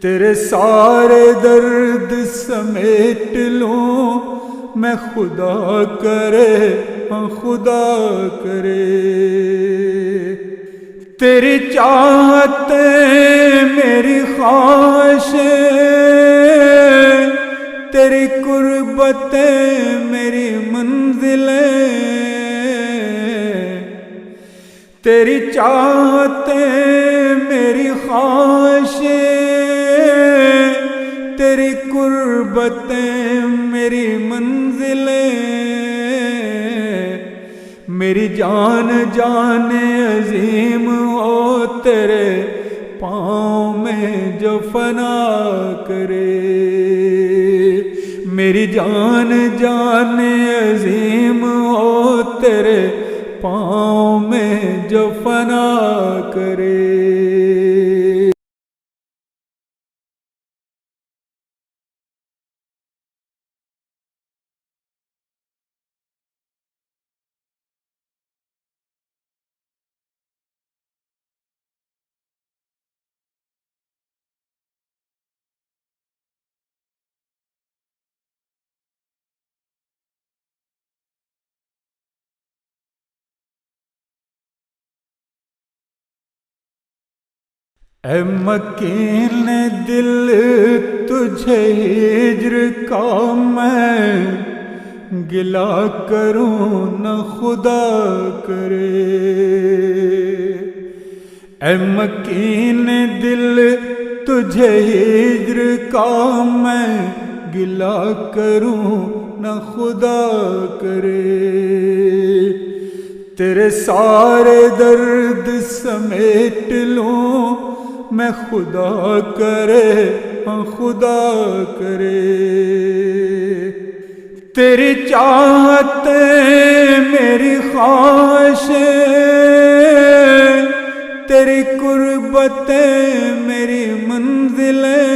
تیرے سارے درد سمیٹ لوں میں، خدا کرے ہاں خدا کرے۔ تیری چاہتیں میری خواہشیں، تیری قربتیں میری منزلیں، تیری چاہتیں میری خواہشیں، تیری قربتیں میری منزلیں، میری جان جان عظیم ہو تیرے پاؤں میں جو فنا کرے۔ میری جان جان عظیم ہو تیرے پاؤں میں جو فنا کرے۔ اے مکین دل تجھے ہجر کا میں گلہ کروں نہ خدا کرے۔ اے مکین دل تجھے ہجر کا میں گلہ کروں نہ خدا کرے۔ تیرے سارے درد سمیٹ لوں میں، خدا کرے ہاں خدا کرے۔ تیری چاہتیں میری خواہشیں، تیری قربتیں میری منزلیں،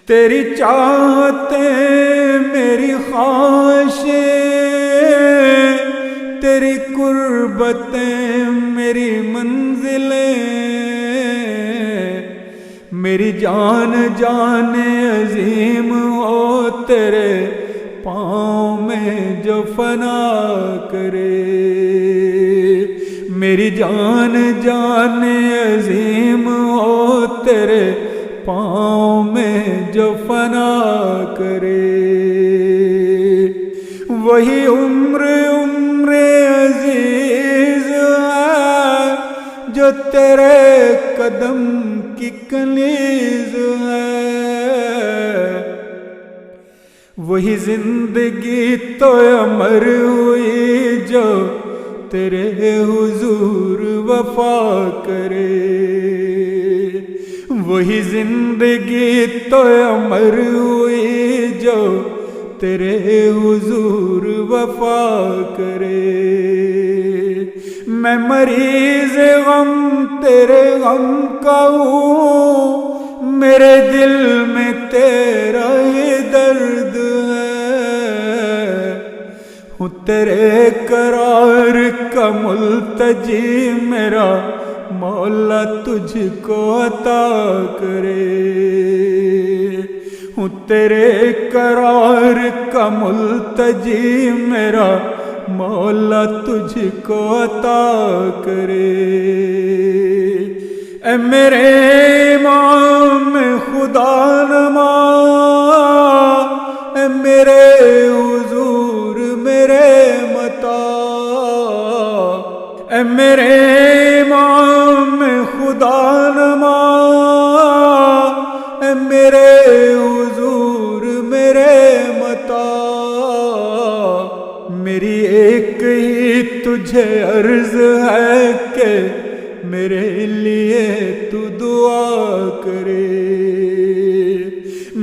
تیری چاہتیں میری خواہشیں، تیری قربتیں میری منزلیں، میری جان جان عظیم ہو تیرے پاؤں میں جو فنا کرے۔ میری جان جان عظیم ہو تیرے پاؤں میں جو فنا کرے۔ وہی عمر عزیز ہے جو تیرے قدم کی کنیز ہے، وہی زندگی تو امر ہوئی جو تیرے حضور وفا کرے۔ وہی زندگی تو امر ہوئی جو تیرے حضور وفا کرے۔ میں مریض غم تیرے غم کا ہوں، میرے دل میں تیرا ہی درد ہے، ہوں تیرے قرار کا ملتجی، میرا مولا تجھ کو عطا کرے۔ ہوں تیرے قرار کا ملتجی، میرا مولا تجھ کو عطا کرے۔ اے میرے امام خدا نما، اے میرے حضور میرے متا، اے میرے امام خدا نما، اے میرے حضور میرے متا، میری ایک ہی تجھے عرض ہے کہ میرے لیے تو دعا کرے۔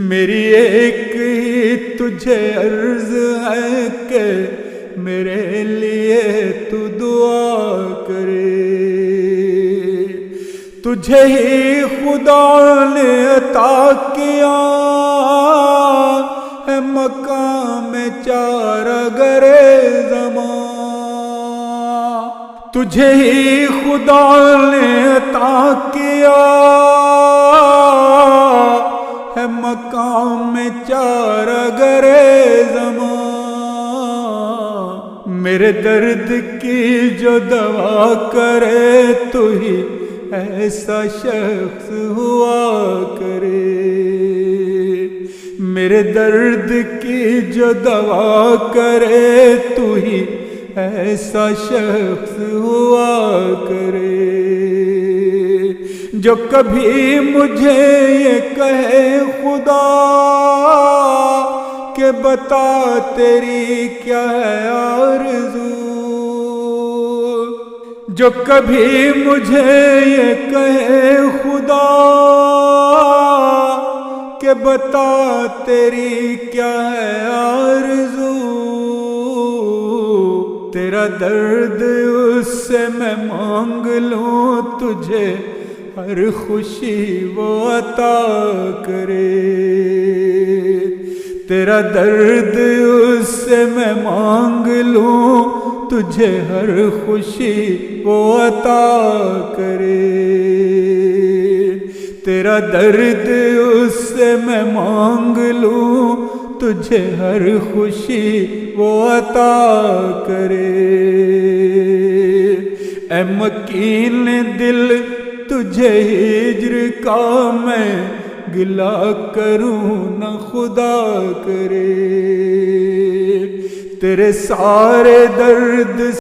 میری ایک ہی تجھے عرض ہے کہ میرے لیے تو دعا کرے۔ تجھے ہی خدا نے عطا کیا ہے مقام چارہ گرے زمان، تجھے ہی خدا نے عطا کیا میرے درد کی جو دوا کرے تو ہی ایسا شخص ہوا کرے، میرے درد کی جو دوا کرے تو ہی ایسا شخص ہوا کرے، جو کبھی مجھے یہ کہے خدا کہ بتا تیری کیا ہے آرزو، جو کبھی مجھے یہ کہے خدا کہ بتا تیری کیا ہے آرزو، تیرا درد اس سے میں مانگ لوں تجھے ہر خوشی وہ عطا کرے، تیرا درد اس سے میں مانگ لوں تجھے ہر خوشی وہ عطا کرے، تیرا درد اس سے میں مانگ لوں تجھے ہر خوشی وہ عطا کرے، اے مکین دل تجھے ہجر کا میں گلہ کروں نہ خدا کرے، تیرے سارے درد